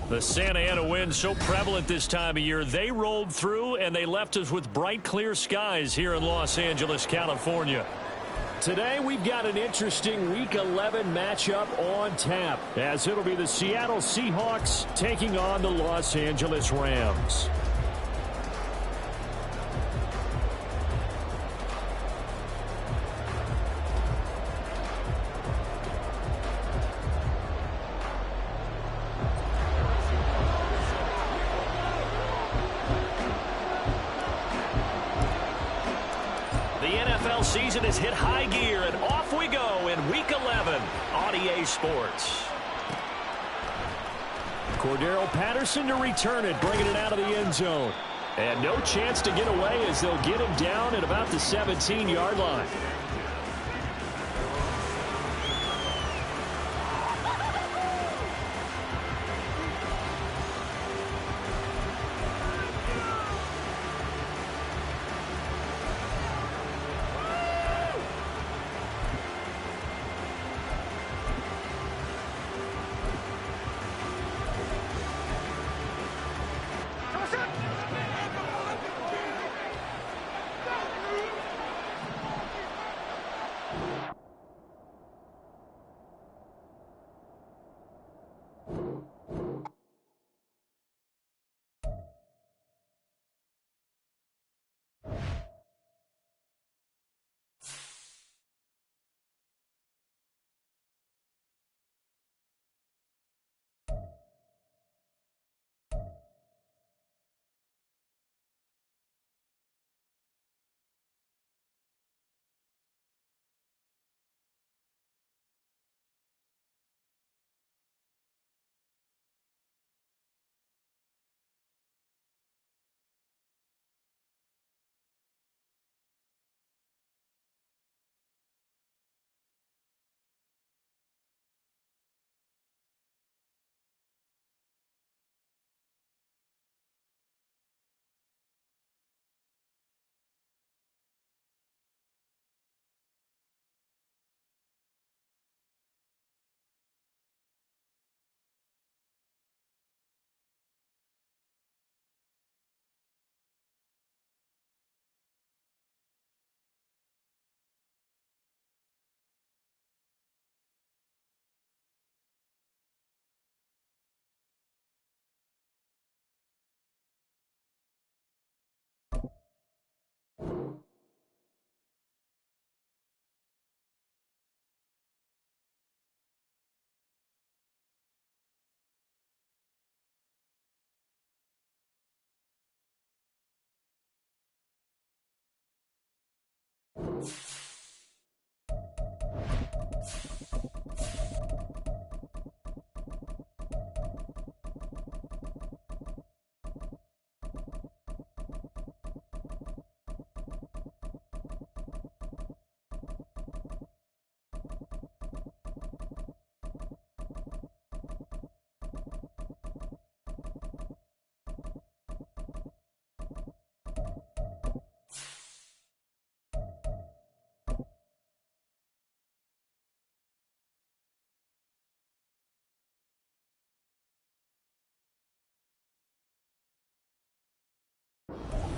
The Santa Ana wind so prevalent this time of year. They rolled through and they left us with bright, clear skies here in Los Angeles, California. Today we've got an interesting Week 11 matchup on tap, as it'll be the Seattle Seahawks taking on the Los Angeles Rams. Season has hit high gear, and off we go in Week 11 on EA Sports. Cordero Patterson to return it, bringing it out of the end zone. And no chance to get away as they'll get him down at about the 17-yard line.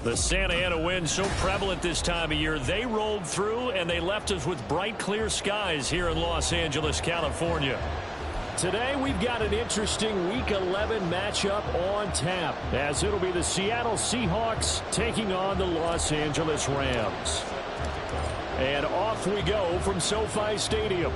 The Santa Ana wind so prevalent this time of year. They rolled through and they left us with bright, clear skies here in Los Angeles, California. Today we've got an interesting Week 11 matchup on tap, as it'll be the Seattle Seahawks taking on the Los Angeles Rams. And off we go from SoFi Stadium.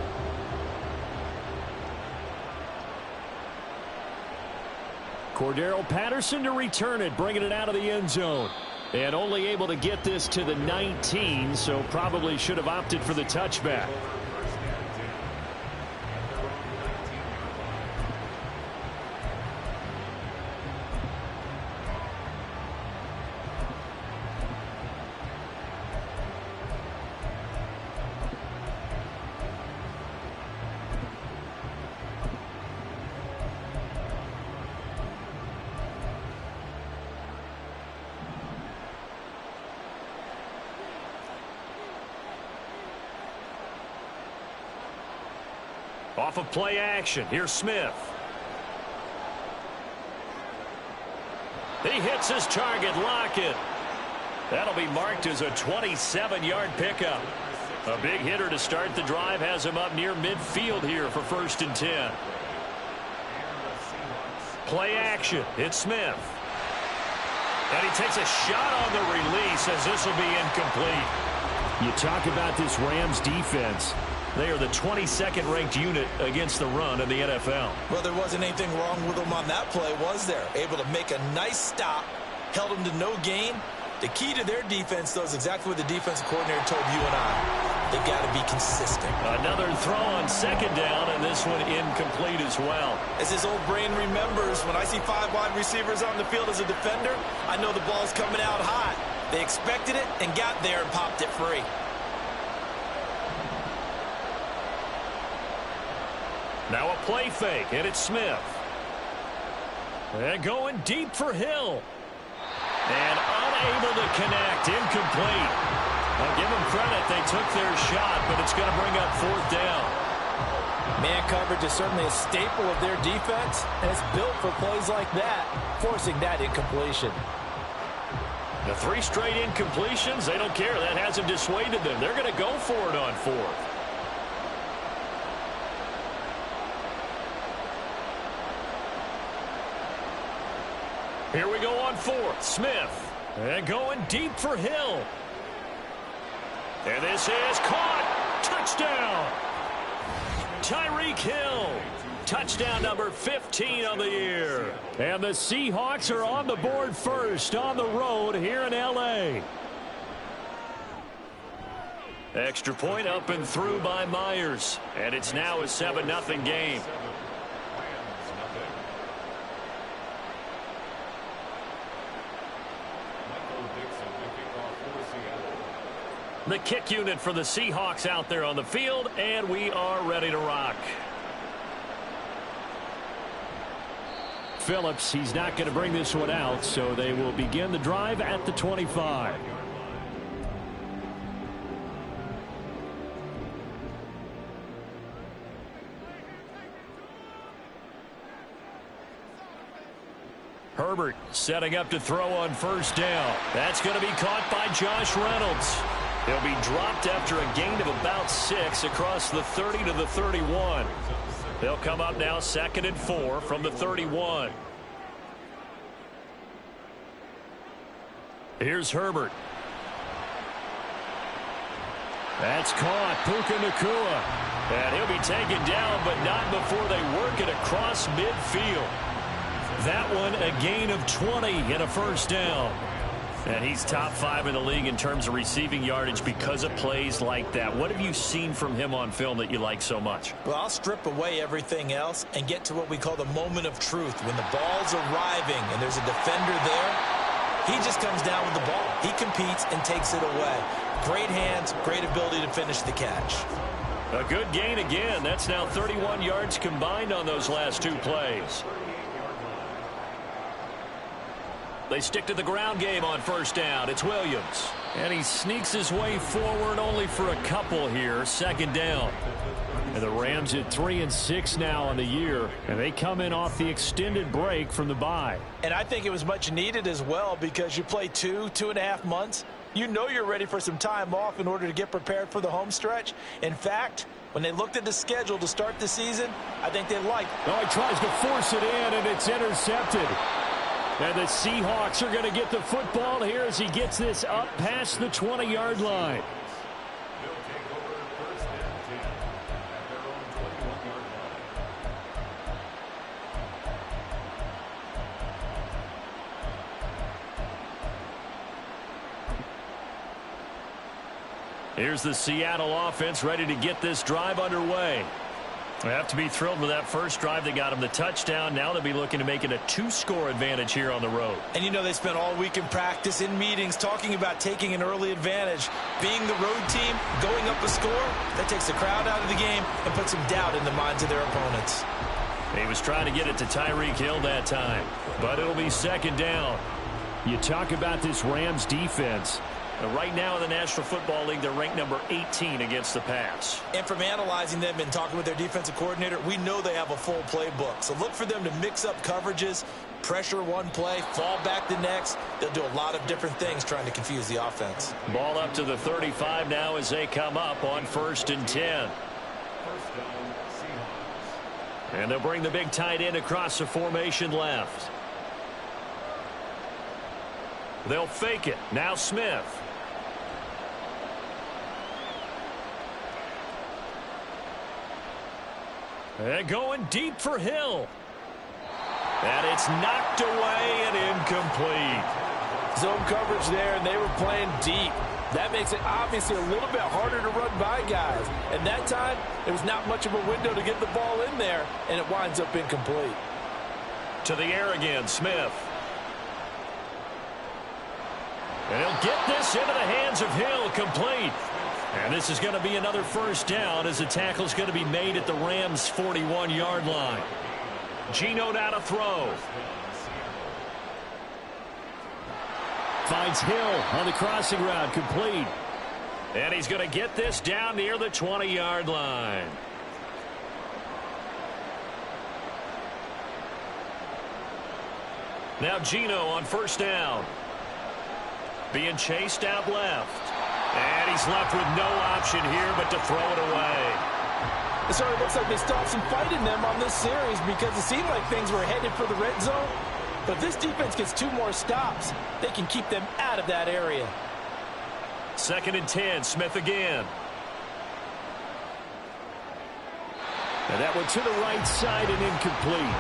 Cordero Patterson to return it, bringing it out of the end zone. And only able to get this to the 19, so probably should have opted for the touchback. Off of play action, here's Smith. He hits his target, Lockett. That'll be marked as a 27-yard pickup. A big hitter to start the drive has him up near midfield here for 1st and 10. Play action. It's Smith. And he takes a shot on the release as this will be incomplete. You talk about this Rams defense. They are the 22nd ranked unit against the run in the NFL. Well, there wasn't anything wrong with them on that play, was there? Able to make a nice stop, held them to no gain. The key to their defense, though, is exactly what the defensive coordinator told you and I. They've got to be consistent. Another throw on 2nd down, and this one incomplete as well. As his old brain remembers, when I see 5 wide receivers on the field as a defender, I know the ball's coming out hot. They expected it and got there and popped it free. Now a play fake, and it's Smith. And going deep for Hill. And unable to connect, incomplete. I'll give them credit, they took their shot, but it's going to bring up 4th down. Man coverage is certainly a staple of their defense, and it's built for plays like that, forcing that incompletion. The 3 straight incompletions, they don't care. That hasn't dissuaded them. They're going to go for it on 4th. Here we go on 4th. Smith. And going deep for Hill. And this is caught. Touchdown. Tyreek Hill. Touchdown number 15 on the year. And the Seahawks are on the board first on the road here in L.A. Extra point up and through by Myers. And it's now a 7-0 game. The kick unit for the Seahawks out there on the field, and we are ready to rock. Phillips, he's not going to bring this one out, so they will begin the drive at the 25. Herbert setting up to throw on 1st down. That's going to be caught by Josh Reynolds. He'll be dropped after a gain of about 6 across the 30 to the 31. They'll come up now 2nd and 4 from the 31. Here's Herbert. That's caught. Puka Nacua. And he'll be taken down, but not before they work it across midfield. That one a gain of 20 and a 1st down. And he's top 5 in the league in terms of receiving yardage because of plays like that. What have you seen from him on film that you like so much? Well, I'll strip away everything else and get to what we call the moment of truth. When the ball's arriving and there's a defender there, he just comes down with the ball. He competes and takes it away. Great hands, great ability to finish the catch. A good gain again. That's now 31 yards combined on those last 2 plays. They stick to the ground game on 1st down. It's Williams. And he sneaks his way forward only for a couple here. 2nd down. And the Rams at 3-6 now on the year. And they come in off the extended break from the bye. And I think it was much needed as well because you play 2.5 months. You know you're ready for some time off in order to get prepared for the home stretch. In fact, when they looked at the schedule to start the season, I think they liked it. Oh, he tries to force it in, and it's intercepted. And the Seahawks are going to get the football here as he gets this up past the 20-yard line. Here's the Seattle offense ready to get this drive underway. They have to be thrilled with that first drive. They got them the touchdown. Now they'll be looking to make it a 2-score advantage here on the road. And you know they spent all week in practice, in meetings, talking about taking an early advantage. Being the road team, going up a score, that takes the crowd out of the game and puts some doubt in the minds of their opponents. He was trying to get it to Tyreek Hill that time, but it'll be 2nd down. You talk about this Rams defense. And right now in the National Football League, they're ranked number 18 against the pass. And from analyzing them and talking with their defensive coordinator, we know they have a full playbook. So look for them to mix up coverages, pressure one play, fall back the next. They'll do a lot of different things trying to confuse the offense. Ball up to the 35 now as they come up on 1st and 10. And they'll bring the big tight end across the formation left. They'll fake it. Now Smith. And going deep for Hill. And it's knocked away and incomplete. Zone coverage there, and they were playing deep. That makes it obviously a little bit harder to run by guys. And that time, there was not much of a window to get the ball in there, and it winds up incomplete. To the air again, Smith. And he'll get this into the hands of Hill, complete. And this is going to be another first down as the tackle's going to be made at the Rams' 41-yard line. Geno now to throw. Finds Hill on the crossing route, complete. And he's going to get this down near the 20-yard line. Now Geno on first down. Being chased out left. And he's left with no option here but to throw it away. So it looks like they still have some fight in them on this series because it seemed like things were headed for the red zone. But if this defense gets 2 more stops, they can keep them out of that area. 2nd and 10, Smith again. And that one to the right side and incomplete.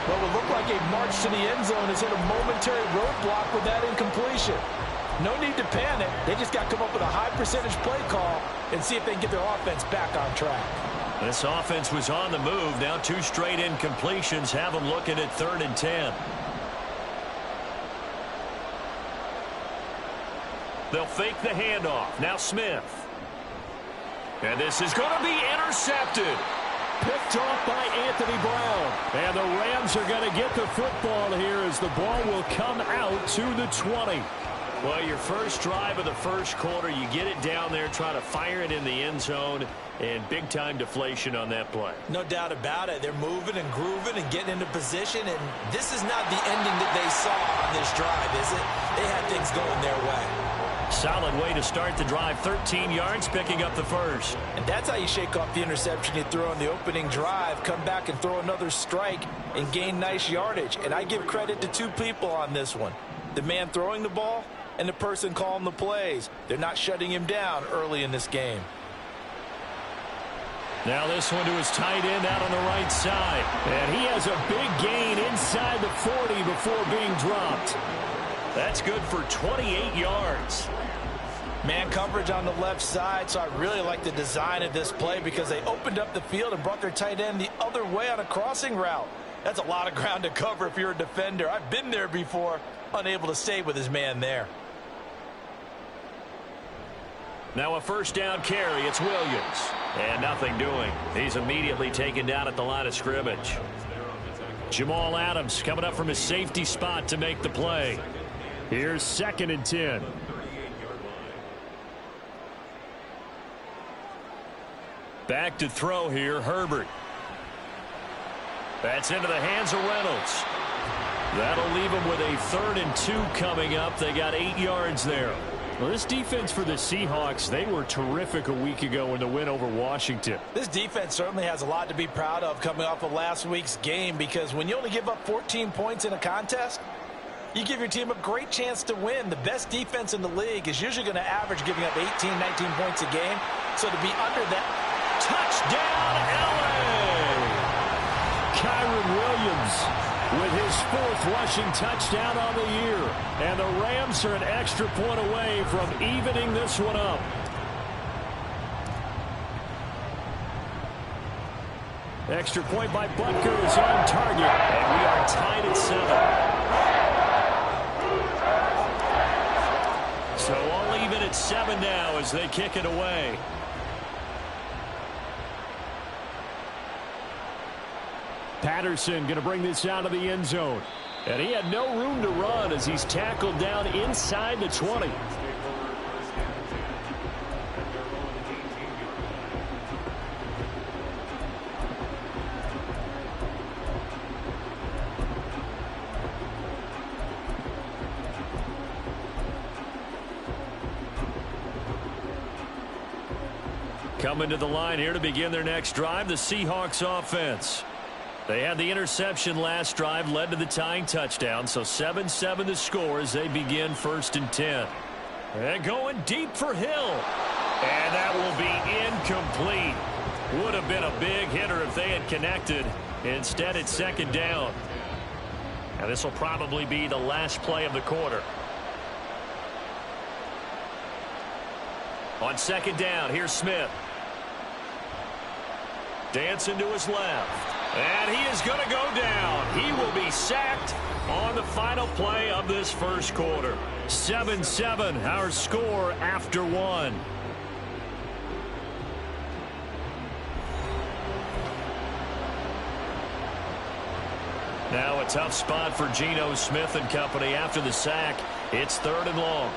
What would look like a march to the end zone has hit a momentary roadblock with that incompletion. No need to panic. They just got to come up with a high percentage play call and see if they can get their offense back on track. This offense was on the move. Now 2 straight incompletions have them looking at 3rd and 10. They'll fake the handoff. Now Smith. And this is going to be intercepted. Picked off by Anthony Brown. And the Rams are going to get the football here as the ball will come out to the 20. Well, your first drive of the first quarter, you get it down there, try to fire it in the end zone, and big-time deflation on that play. No doubt about it. They're moving and grooving and getting into position, and this is not the ending that they saw on this drive, is it? They had things going their way. Solid way to start the drive. 13 yards, picking up the first. And that's how you shake off the interception you threw on the opening drive. Come back and throw another strike and gain nice yardage. And I give credit to 2 people on this one. The man throwing the ball and the person calling the plays. They're not shutting him down early in this game. Now this one to his tight end out on the right side. And he has a big gain inside the 40 before being dropped. That's good for 28 yards. Man coverage on the left side, so I really like the design of this play because they opened up the field and brought their tight end the other way on a crossing route. That's a lot of ground to cover if you're a defender. I've been there before, unable to stay with his man there. Now a first down carry. It's Williams. And nothing doing. He's immediately taken down at the line of scrimmage. Jamal Adams coming up from his safety spot to make the play. Here's 2nd and 10. Back to throw here, Herbert. That's into the hands of Reynolds. That'll leave them with a 3rd and 2 coming up. They got 8 yards there. Well, this defense for the Seahawks, they were terrific a week ago in the win over Washington. This defense certainly has a lot to be proud of coming off of last week's game because when you only give up 14 points in a contest, you give your team a great chance to win. The best defense in the league is usually going to average giving up 18, 19 points a game. So to be under that, touchdown, LA! Kyron Williams with his 4th rushing touchdown on the year. And the Rams are an extra point away from evening this one up. Extra point by Butker is on target. And we are tied at 7. So all even at 7 now as they kick it away. Patterson going to bring this out of the end zone. And he had no room to run as he's tackled down inside the 20. Coming to the line here to begin their next drive, the Seahawks offense. They had the interception last drive, led to the tying touchdown, so 7-7 the score as they begin 1st and 10. And going deep for Hill. And that will be incomplete. Would have been a big hitter if they had connected. Instead, it's 2nd down. And this will probably be the last play of the quarter. On 2nd down, here's Smith. Dancing to his left. And he is going to go down. He will be sacked on the final play of this first quarter. 7-7, our score after 1. Now a tough spot for Geno Smith and company after the sack. It's 3rd and long.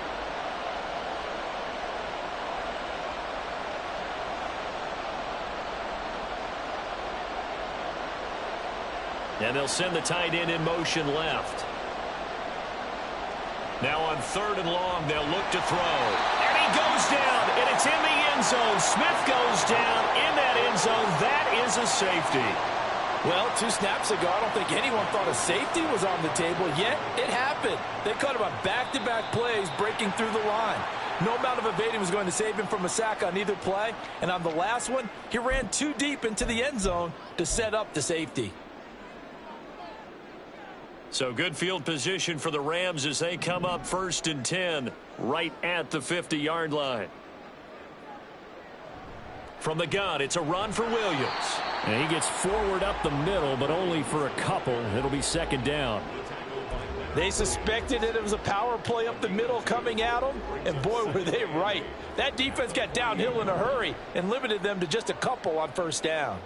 And they'll send the tight end in motion left. Now on 3rd and long, they'll look to throw. And he goes down, and it's in the end zone. Smith goes down in that end zone. That is a safety. Well, 2 snaps ago, I don't think anyone thought a safety was on the table, yet it happened. They caught him on back-to-back plays breaking through the line. No amount of evading was going to save him from a sack on either play. And on the last one, he ran too deep into the end zone to set up the safety. So good field position for the Rams as they come up 1st and 10 right at the 50-yard line. From the gun, it's a run for Williams. And he gets forward up the middle, but only for a couple. It'll be 2nd down. They suspected that it was a power play up the middle coming at them, and boy, were they right. That defense got downhill in a hurry and limited them to just a couple on 1st down.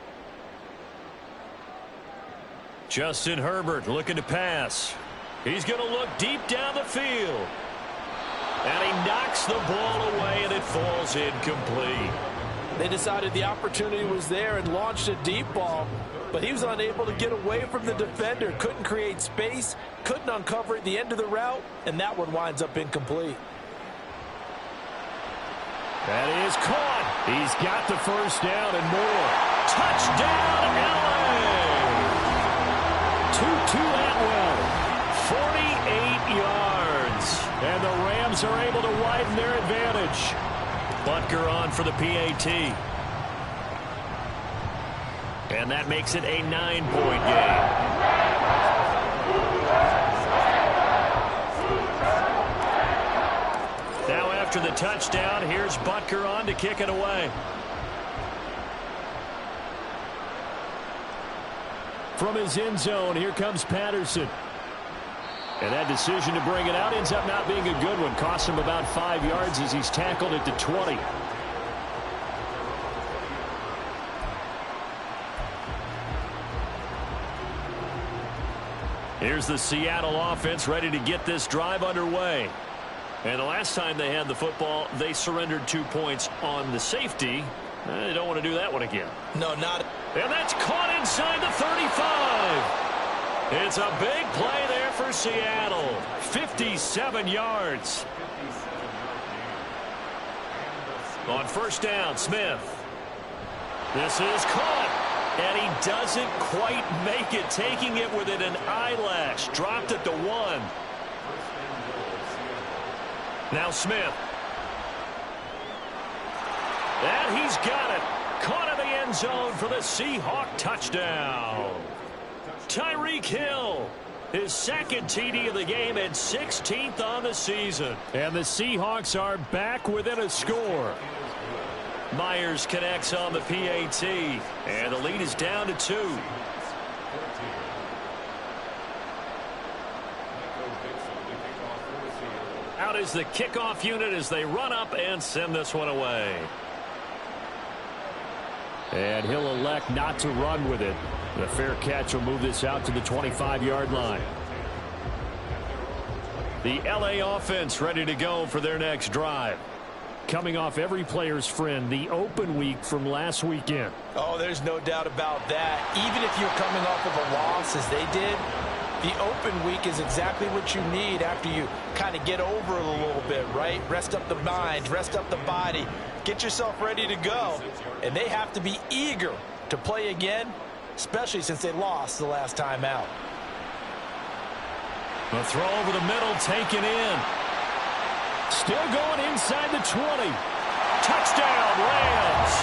Justin Herbert looking to pass. He's going to look deep down the field. And he knocks the ball away, and it falls incomplete. They decided the opportunity was there and launched a deep ball, but he was unable to get away from the defender, couldn't create space, couldn't uncover at the end of the route, and that one winds up incomplete. That is caught. He's got the 1st down and more. Touchdown, LA! Tutu Atwell, 48 yards. And the Rams are able to widen their advantage. Butker on for the PAT. And that makes it a 9-point game. Now after the touchdown, here's Butker on to kick it away. From his end zone, here comes Patterson. And that decision to bring it out ends up not being a good one. Cost him about 5 yards as he's tackled at the 20. Here's the Seattle offense ready to get this drive underway. And the last time they had the football, they surrendered 2 points on the safety. They don't want to do that one again. No, not. And that's caught inside the 35. It's a big play there for Seattle. 57 yards. On 1st down, Smith. This is caught. And he doesn't quite make it, taking it within an eyelash. Dropped at the 1. Now Smith. And he's got it. Caught in the end zone for the Seahawk touchdown. Tyreek Hill, his 2nd TD of the game and 16th on the season. And the Seahawks are back within a score. Myers connects on the PAT. And the lead is down to 2. Out is the kickoff unit as they run up and send this one away. And he'll elect not to run with it. The fair catch will move this out to the 25-yard line. The LA offense ready to go for their next drive. Coming off every player's friend, the open week from last weekend. Oh, there's no doubt about that. Even if you're coming off of a loss as they did, the open week is exactly what you need after you kind of get over it a little bit, right? Rest up the mind, rest up the body. get yourself ready to go. And they have to be eager to play again, especially since they lost the last time out. A throw over the middle, taken in. Still going inside the 20. Touchdown, Rams.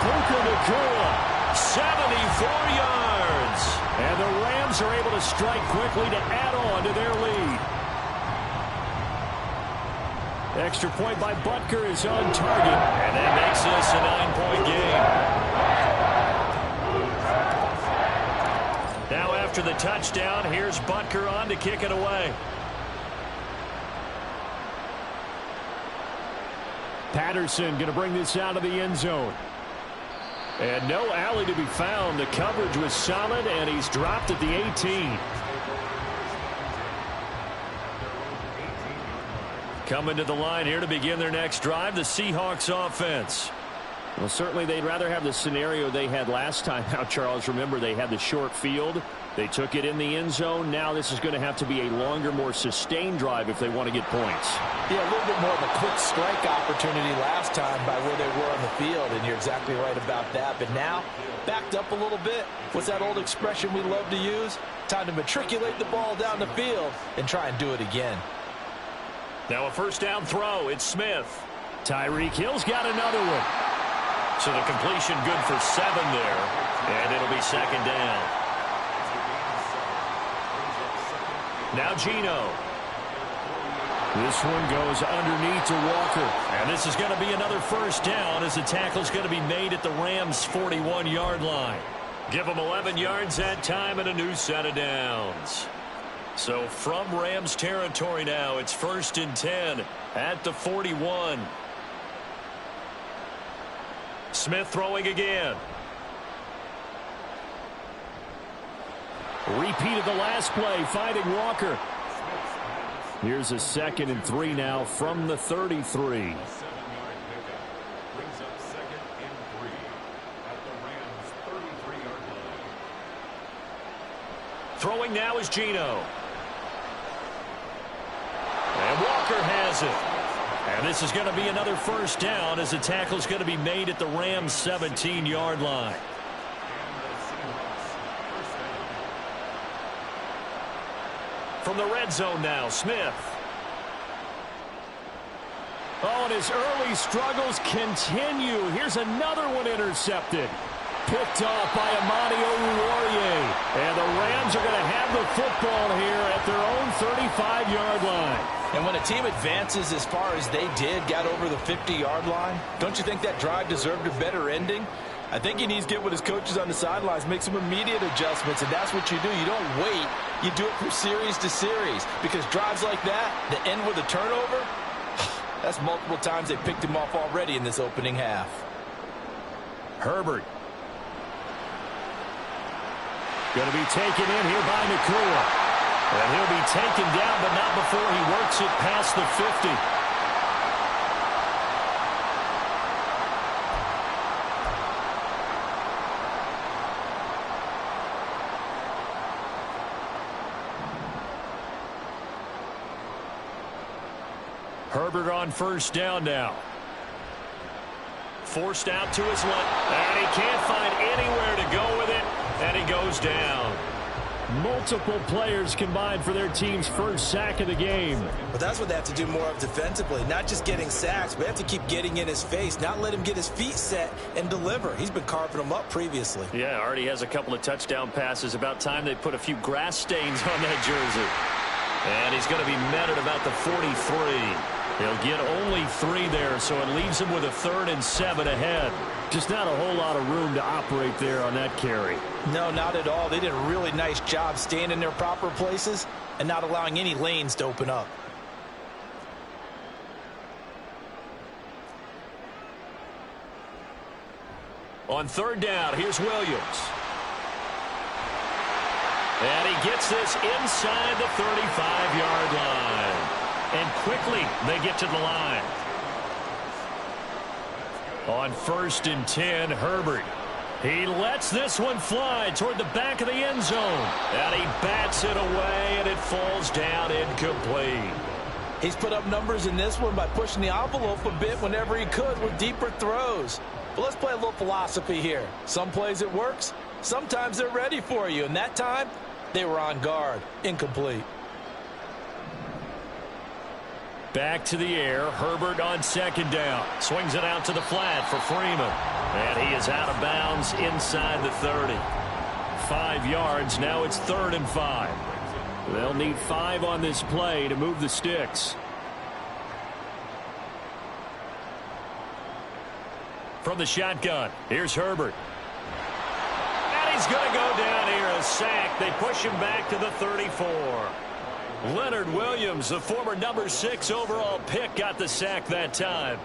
Puka Nacua, 74 yards. And the Rams are able to strike quickly to add on to their lead. Extra point by Butker is on target. And that makes this a 9-point game. Now after the touchdown, here's Butker on to kick it away. Patterson going to bring this out of the end zone. And no alley to be found. The coverage was solid, and he's dropped at the 18. Coming to the line here to begin their next drive, the Seahawks offense. Well, certainly they'd rather have the scenario they had last time out, Charles. Remember, they had the short field. They took it in the end zone. Now this is going to have to be a longer, more sustained drive if they want to get points. Yeah, a little bit more of a quick strike opportunity last time by where they were on the field, and you're exactly right about that. But now, backed up a little bit. What's that old expression we love to use? Time to matriculate the ball down the field and try and do it again. Now a first down throw. It's Smith. Tyreek Hill's got another one. So the completion good for 7 there. And it'll be second down. Now Geno. This one goes underneath to Walker. And this is going to be another first down as the tackle's going to be made at the Rams' 41-yard line. Give them 11 yards that time and a new set of downs. So from Rams territory now, it's 1st and 10 at the 41. Smith throwing again. Repeat of the last play, finding Walker. Here's a 2nd and 3 now from the 33. Throwing now is Geno. And Walker has it. And this is going to be another first down as the tackle's going to be made at the Rams' 17-yard line. From the red zone now, Smith. Oh, and his early struggles continue. Here's another one intercepted. Picked off by Amani Oruwariye. And the Rams are going to have the football here at their own 35-yard line. And when a team advances as far as they did, got over the 50-yard line, don't you think that drive deserved a better ending? I think he needs to get with his coaches on the sidelines, make some immediate adjustments, and that's what you do. You don't wait. You do it from series to series, because drives like that end with a turnover, that's multiple times they picked him off already in this opening half. Herbert. Going to be taken in here by Nacua. And he'll be taken down, but not before he works it past the 50. Herbert on first down now. Forced out to his left, and he can't find anywhere to go with it, and he goes down. Multiple players combined for their team's first sack of the game. But that's what they have to do more of defensively. Not just getting sacks, but they have to keep getting in his face. Not let him get his feet set and deliver. He's been carving them up previously. Yeah, already has a couple of touchdown passes. About time they put a few grass stains on that jersey. And he's going to be met at about the 43. He'll get only 3 there, so it leaves him with a 3rd and 7 ahead. Just not a whole lot of room to operate there on that carry. No, not at all. They did a really nice job staying in their proper places and not allowing any lanes to open up. On 3rd down, here's Williams. And he gets this inside the 35-yard line. And quickly they get to the line. On 1st and 10, Herbert. He lets this one fly toward the back of the end zone. And he bats it away, and it falls down incomplete. He's put up numbers in this one by pushing the envelope a bit whenever he could with deeper throws. But let's play a little philosophy here. Some plays it works, sometimes they're ready for you, and that time they were on guard. Incomplete. Back to the air. Herbert on second down. Swings it out to the flat for Freeman. And he is out of bounds inside the 30. 5 yards. Now it's 3rd and 5. They'll need 5 on this play to move the sticks. From the shotgun, here's Herbert. And he's going to go down here. A sack. They push him back to the 34. Leonard Williams, the former number 6 overall pick, got the sack that time.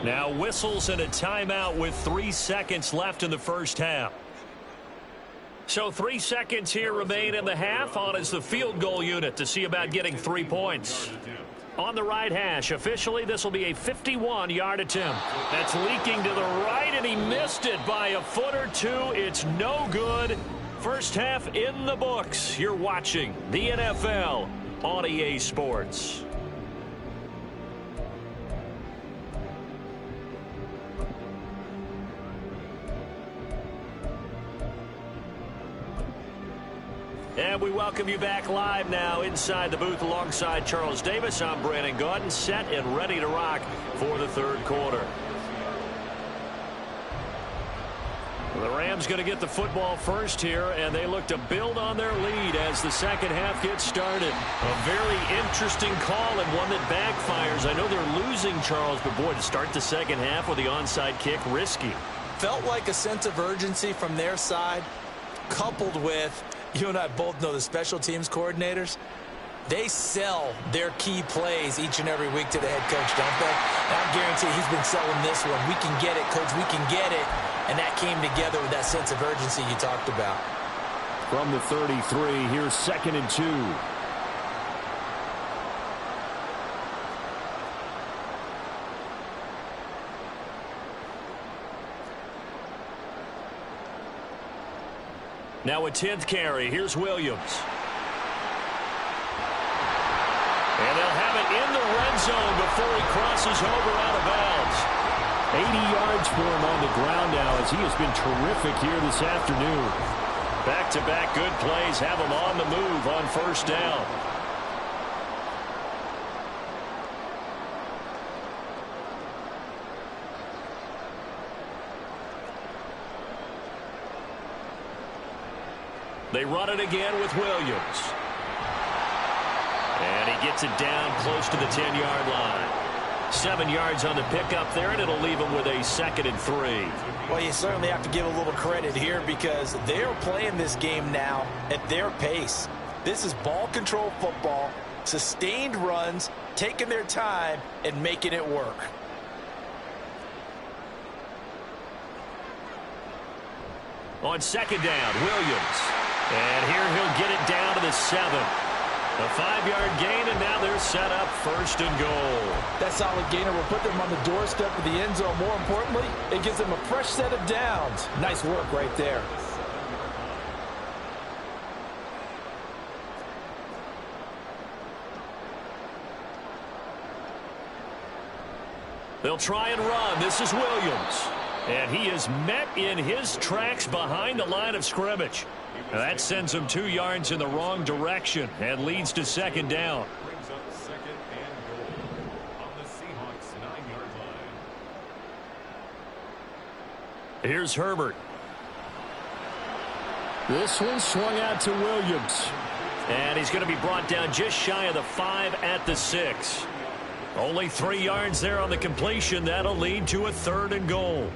Now whistles and a timeout with 3 seconds left in the first half. So 3 seconds here remain in the half. On is the field goal unit to see about getting 3 points. On the right hash, officially this will be a 51-yard attempt. That's leaking to the right, and he missed it by a foot or two. It's no good. First half in the books. You're watching the NFL on EA Sports. And we welcome you back live now inside the booth alongside Charles Davis. I'm Brandon Gaudin, set and ready to rock for the 3rd quarter. The Rams going to get the football first here, and they look to build on their lead as the second half gets started. A very interesting call and one that backfires. I know they're losing, Charles, but boy, to start the second half with the onside kick, risky. Felt like a sense of urgency from their side, coupled with, you and I both know the special teams coordinators, they sell their key plays each and every week to the head coach, don't they? And I guarantee he's been selling this one. We can get it, coach, we can get it. And that came together with that sense of urgency you talked about. From the 33, here's 2nd and 2. Now a 10th carry. Here's Williams. And they'll have it in the red zone before he crosses over out of bounds. 80 yards for him on the ground now as he has been terrific here this afternoon. Back-to-back good plays have him on the move on first down. They run it again with Williams. And he gets it down close to the 10-yard line. 7 yards on the pickup there, and it'll leave him with a 2nd and 3. Well, you certainly have to give a little credit here because they're playing this game now at their pace. This is ball control football, sustained runs, taking their time, and making it work. On 2nd down, Williams. And here he'll get it down to the 7. A 5-yard gain, and now they're set up 1st and goal. That solid gainer will put them on the doorstep of the end zone. More importantly, it gives them a fresh set of downs. Nice work right there. They'll try and run. This is Williams. And he is met in his tracks behind the line of scrimmage. Now that sends him 2 yards in the wrong direction and leads to 2nd down. Brings up 2nd and goal on the Seahawks 9-yard line. Here's Herbert. This one swung out to Williams. And he's going to be brought down just shy of the 5 at the 6. Only 3 yards there on the completion. That'll lead to a 3rd and goal.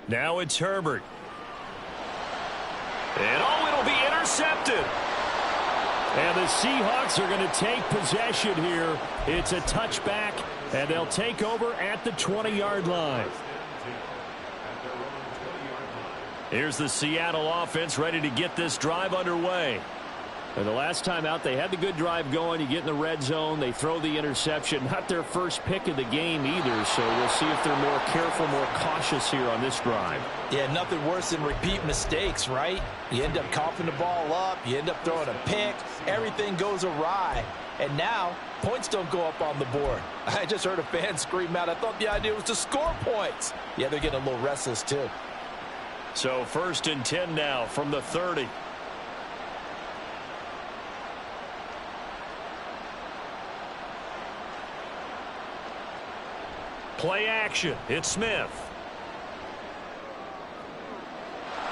Now it's Herbert. And oh, it'll be intercepted. And the Seahawks are going to take possession here. It's a touchback, and they'll take over at the 20-yard line. Here's the Seattle offense ready to get this drive underway. And the last time out, they had the good drive going. You get in the red zone, they throw the interception. Not their first pick of the game either, so we'll see if they're more careful, more cautious here on this drive. Yeah, nothing worse than repeat mistakes, right? You end up coughing the ball up, you end up throwing a pick, everything goes awry. And now, points don't go up on the board. I just heard a fan scream out, I thought the idea was to score points. Yeah, they're getting a little restless too. So 1st and 10 now from the 30. Play action. It's Smith.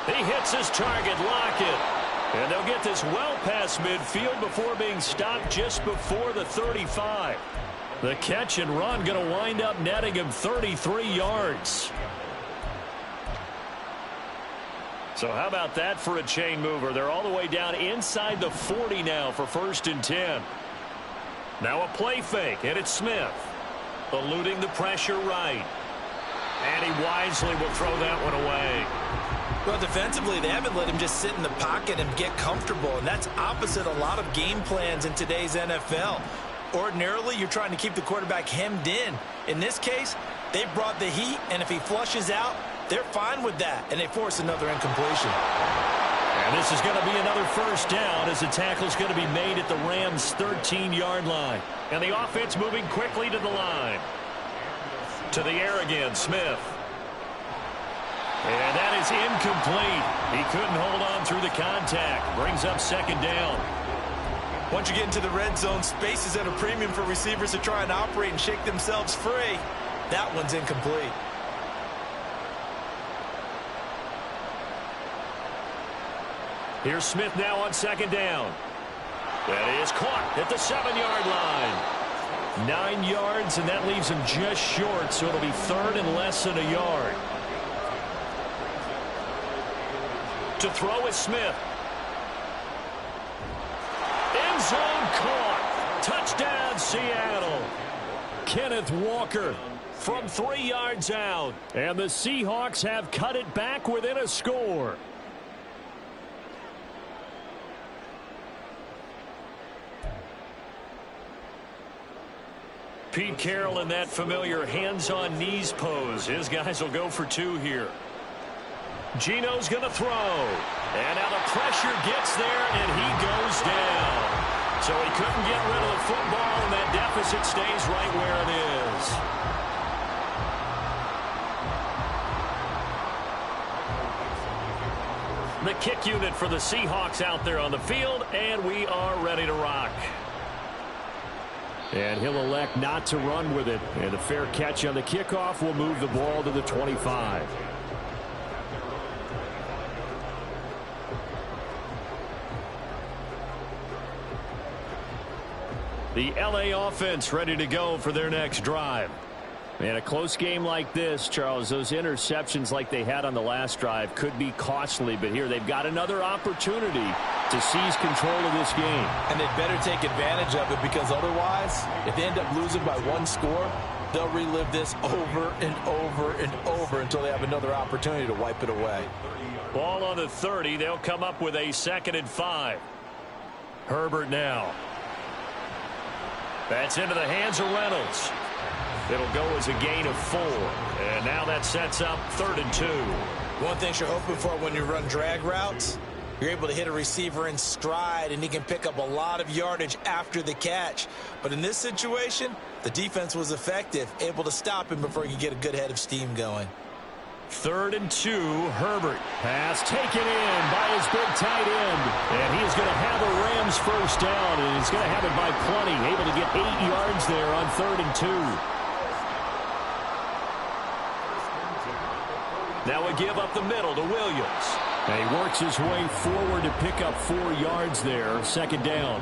He hits his target, Lockett. And they'll get this well past midfield before being stopped just before the 35. The catch and run going to wind up netting him 33 yards. So how about that for a chain mover? They're all the way down inside the 40 now for 1st and 10. Now a play fake, and it's Smith. Eluding the pressure right. And he wisely will throw that one away. Well, defensively, they haven't let him just sit in the pocket and get comfortable, and that's opposite a lot of game plans in today's NFL. Ordinarily, you're trying to keep the quarterback hemmed in. In this case, they brought the heat, and if he flushes out, they're fine with that, and they force another incompletion. And this is going to be another 1st down as the tackle's going to be made at the Rams' 13-yard line. And the offense moving quickly to the line. To the air again, Smith. And that is incomplete. He couldn't hold on through the contact. Brings up 2nd down. Once you get into the red zone, space is at a premium for receivers to try and operate and shake themselves free. That one's incomplete. Here's Smith now on 2nd down. That is caught at the 7-yard line. 9 yards, and that leaves him just short, so it'll be 3rd and less than a yard. To throw is Smith. End zone caught. Touchdown, Seattle. Kenneth Walker from 3 yards out. And the Seahawks have cut it back within a score. Pete Carroll in that familiar hands-on knees pose. His guys will go for 2 here. Geno's going to throw. And now the pressure gets there, and he goes down. So he couldn't get rid of the football, and that deficit stays right where it is. The kick unit for the Seahawks out there on the field, and we are ready to rock. And he'll elect not to run with it. And a fair catch on the kickoff will move the ball to the 25. The LA offense ready to go for their next drive. And a close game like this, Charles, those interceptions like they had on the last drive could be costly. But here they've got another opportunity to seize control of this game. And they better take advantage of it, because otherwise, if they end up losing by 1 score, they'll relive this over and over and over until they have another opportunity to wipe it away. Ball on the 30. They'll come up with a 2nd and 5. Herbert now. That's into the hands of Reynolds. It'll go as a gain of 4. And now that sets up 3rd and 2. One thing you're hoping for when you run drag routes, you're able to hit a receiver in stride, and he can pick up a lot of yardage after the catch. But in this situation, the defense was effective, able to stop him before he could get a good head of steam going. 3rd and 2, Herbert. Pass taken in by his big tight end. And he is going to have a Rams 1st down, and he's going to have it by plenty. Able to get 8 yards there on 3rd and 2. Now a give up the middle to Williams. And he works his way forward to pick up 4 yards there. 2nd down.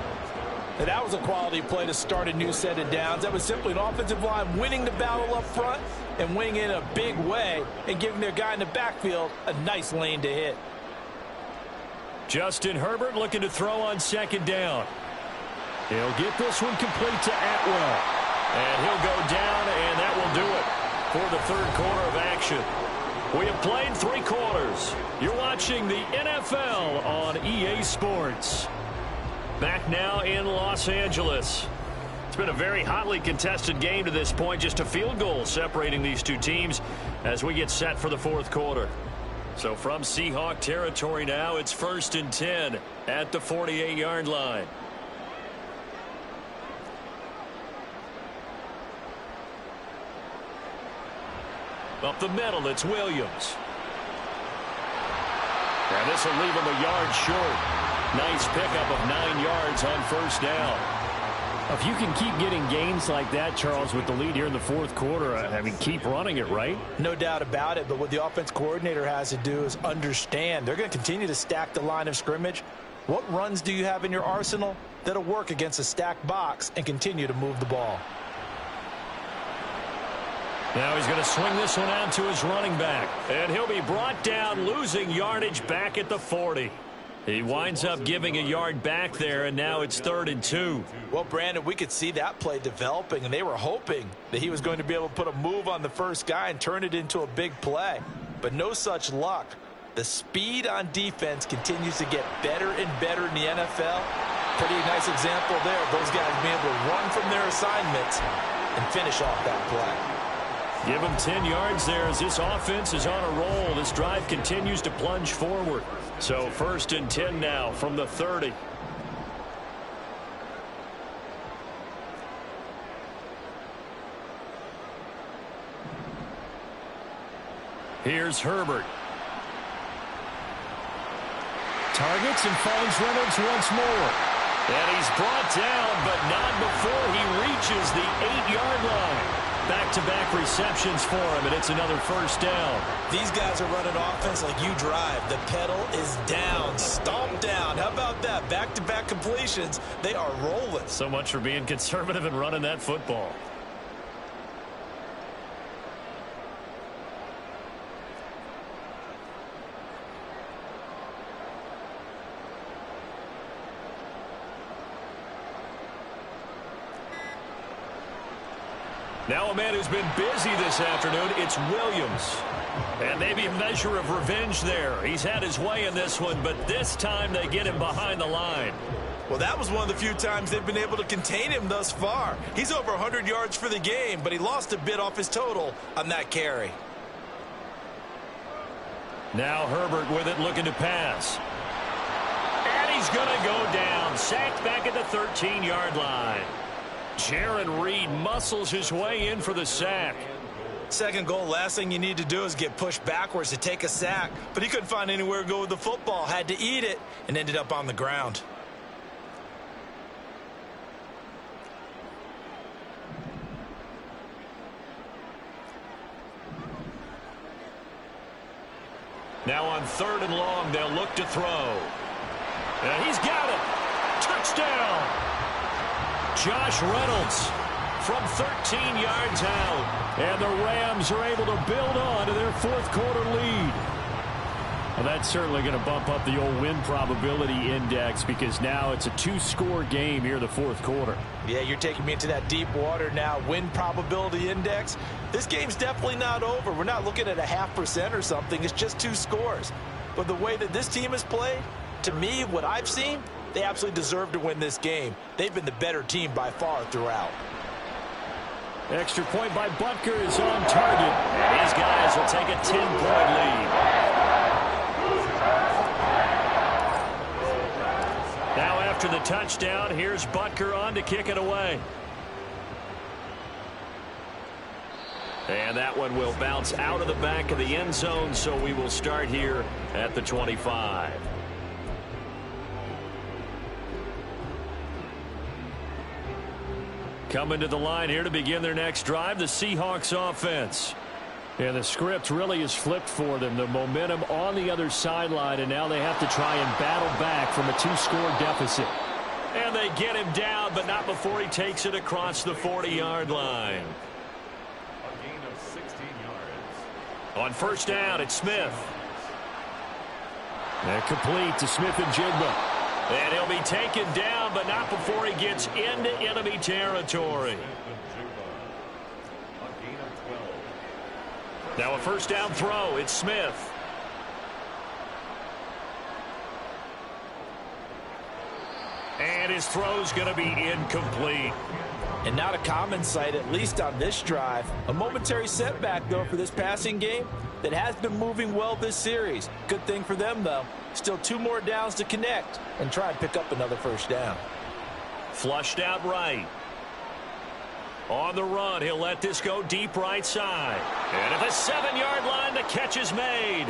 And that was a quality play to start a new set of downs. That was simply an offensive line winning the battle up front and winning in a big way and giving their guy in the backfield a nice lane to hit. Justin Herbert looking to throw on 2nd down. He'll get this one complete to Atwell. And he'll go down, and that will do it for the 3rd quarter of action. We have played 3 quarters. You're watching the NFL on EA Sports. Back now in Los Angeles. It's been a very hotly contested game to this point. Just a field goal separating these two teams as we get set for the 4th quarter. So from Seahawk territory now, it's 1st and 10 at the 48-yard line. Up the middle, it's Williams. And this will leave him a yard short. Nice pickup of 9 yards on 1st down. If you can keep getting gains like that, Charles, with the lead here in the 4th quarter, I mean, keep running it, right? No doubt about it, but what the offense coordinator has to do is understand they're going to continue to stack the line of scrimmage. What runs do you have in your arsenal that'll work against a stacked box and continue to move the ball? Now he's going to swing this one out to his running back. And he'll be brought down, losing yardage back at the 40. He winds up giving a yard back there, and now it's 3rd and 2. Well, Brandon, we could see that play developing, and they were hoping that he was going to be able to put a move on the first guy and turn it into a big play. But no such luck. The speed on defense continues to get better and better in the NFL. Pretty nice example there of those guys being able to run from their assignments and finish off that play. Give him 10 yards there as this offense is on a roll. This drive continues to plunge forward. So 1st and 10 now from the 30. Here's Herbert. Targets and finds Reynolds once more. And he's brought down, but not before he reaches the 8-yard line. Back-to-back receptions for him, and it's another 1st down. These guys are running offense like you drive. The pedal is down, stomp down. How about that? Back-to-back completions. They are rolling. So much for being conservative and running that football. Now a man who's been busy this afternoon, it's Williams. And maybe a measure of revenge there. He's had his way in this one, but this time they get him behind the line. Well, that was one of the few times they've been able to contain him thus far. He's over 100 yards for the game, but he lost a bit off his total on that carry. Now Herbert with it, looking to pass. And he's going to go down. Sacked back at the 13-yard line. Jaron Reed muscles his way in for the sack. 2nd goal, last thing you need to do is get pushed backwards to take a sack. But he couldn't find anywhere to go with the football. Had to eat it and ended up on the ground. Now on 3rd and long, they'll look to throw. And he's got it. Touchdown. Josh Reynolds from 13 yards out. And the Rams are able to build on to their 4th quarter lead. Well, that's certainly going to bump up the old win probability index because now it's a 2-score game here in the 4th quarter. Yeah, you're taking me into that deep water now. Win probability index. This game's definitely not over. We're not looking at a 0.5% or something. It's just 2 scores. But the way that this team has played, to me, what I've seen, they absolutely deserve to win this game. They've been the better team by far throughout. Extra point by Butker is on target. And these guys will take a 10-point lead. Now after the touchdown, here's Butker on to kick it away. And that one will bounce out of the back of the end zone, so we will start here at the 25. Coming to the line here to begin their next drive, the Seahawks offense. And the script really is flipped for them. The momentum on the other sideline, and now they have to try and battle back from a 2-score deficit. And they get him down, but not before he takes it across the 40-yard line. A gain of 16 yards. On 1st down, it's Smith. And complete to Smith-Njigba. And he'll be taken down, but not before he gets into enemy territory. Now a first down throw. It's Smith. And his throw's going to be incomplete. And not a common sight, at least on this drive. A momentary setback, though, for this passing game that has been moving well this series. Good thing for them, though. Still 2 more downs to connect and try and pick up another first down. Flushed out right. On the run, he'll let this go deep right side. And at the 7-yard line, the catch is made.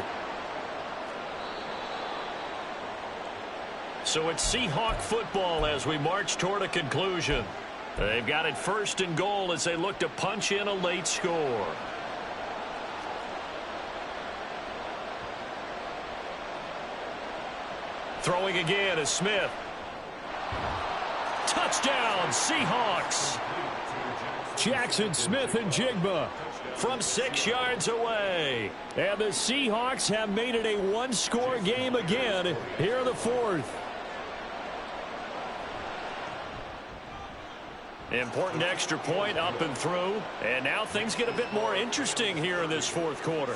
So it's Seahawk football as we march toward a conclusion. They've got it 1st and goal as they look to punch in a late score. Throwing again is Smith. Touchdown, Seahawks. Jackson Smith and Jigba from 6 yards away. And the Seahawks have made it a 1-score game again here in the 4th. Important extra point up and through. And now things get a bit more interesting here in this 4th quarter.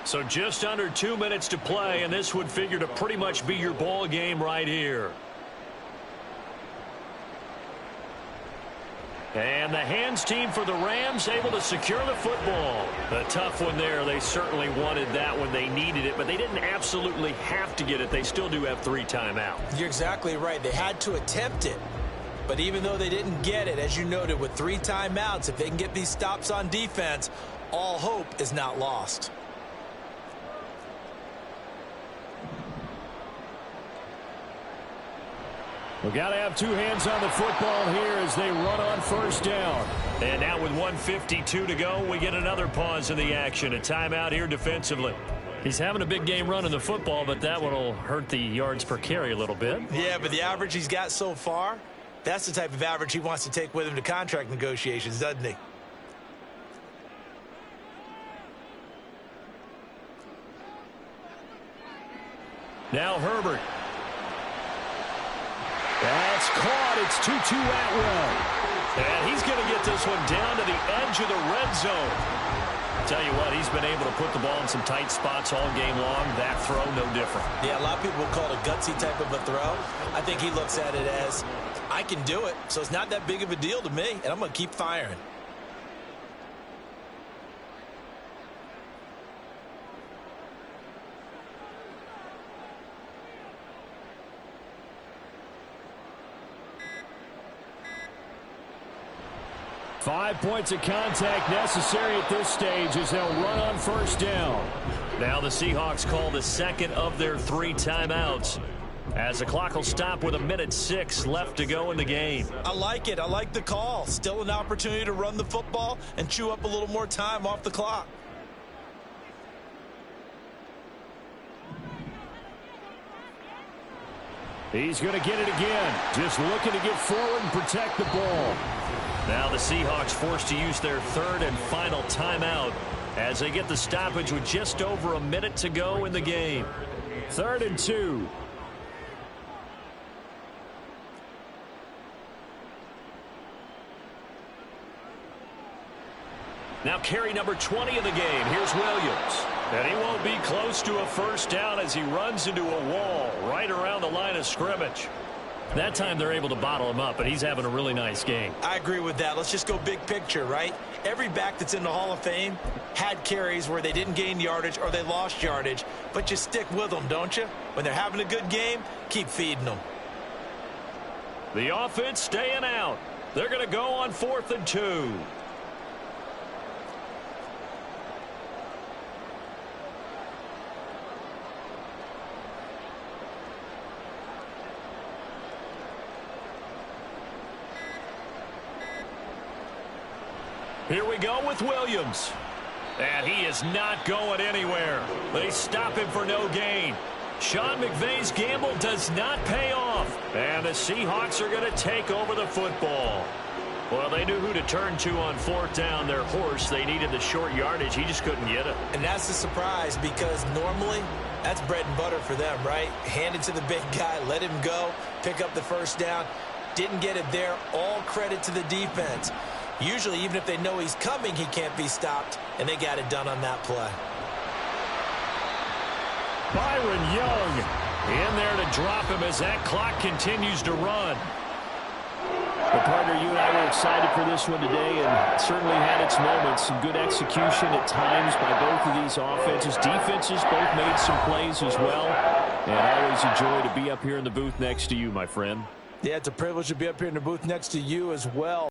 So just under 2 minutes to play, and this would figure to pretty much be your ball game right here. And the hands team for the Rams able to secure the football. A tough one there. They certainly wanted that when they needed it, but they didn't absolutely have to get it. They still do have 3 timeouts. You're exactly right. They had to attempt it. But even though they didn't get it, as you noted, with 3 timeouts, if they can get these stops on defense, all hope is not lost. We've got to have 2 hands on the football here as they run on 1st down. And now with 1:52 to go, we get another pause in the action. A timeout here defensively. He's having a big game running the football, but that one will hurt the yards per carry a little bit. Yeah, but the average he's got so far, that's the type of average he wants to take with him to contract negotiations, doesn't he? Now Herbert. That's caught. It's Tutu Atwell. And he's going to get this one down to the edge of the red zone. Tell you what, he's been able to put the ball in some tight spots all game long. That throw, no different. Yeah, a lot of people will call it a gutsy type of a throw. I think he looks at it as, I can do it, so it's not that big of a deal to me, and I'm going to keep firing. Five points of contact necessary at this stage as they'll run on 1st down. Now the Seahawks call the 2nd of their 3 timeouts as the clock will stop with 1:06 left to go in the game. I like it. I like the call. Still an opportunity to run the football and chew up a little more time off the clock. He's going to get it again. Just looking to get forward and protect the ball. Now the Seahawks forced to use their 3rd and final timeout as they get the stoppage with just over a minute to go in the game. 3rd and 2. Now carry number 20 in the game. Here's Williams. And he won't be close to a 1st down as he runs into a wall right around the line of scrimmage. That time they're able to bottle him up, but he's having a really nice game. I agree with that. Let's just go big picture, right? Every back that's in the Hall of Fame had carries where they didn't gain yardage or they lost yardage, but you stick with them, don't you? When they're having a good game, keep feeding them. The offense staying out. They're going to go on 4th and 2. Here we go with Williams. And he is not going anywhere. They stop him for no gain. Sean McVay's gamble does not pay off. And the Seahawks are going to take over the football. Well, they knew who to turn to on fourth down. Their horse, they needed the short yardage. He just couldn't get it. And that's a surprise because normally that's bread and butter for them, right? Hand it to the big guy, let him go, pick up the first down. Didn't get it there. All credit to the defense. Usually, even if they know he's coming, he can't be stopped, and they got it done on that play. Byron Young in there to drop him as that clock continues to run. Well, partner, you and I were excited for this one today, and it certainly had its moments. Some good execution at times by both of these offenses. Defenses both made some plays as well. And always a joy to be up here in the booth next to you, my friend. Yeah, it's a privilege to be up here in the booth next to you as well.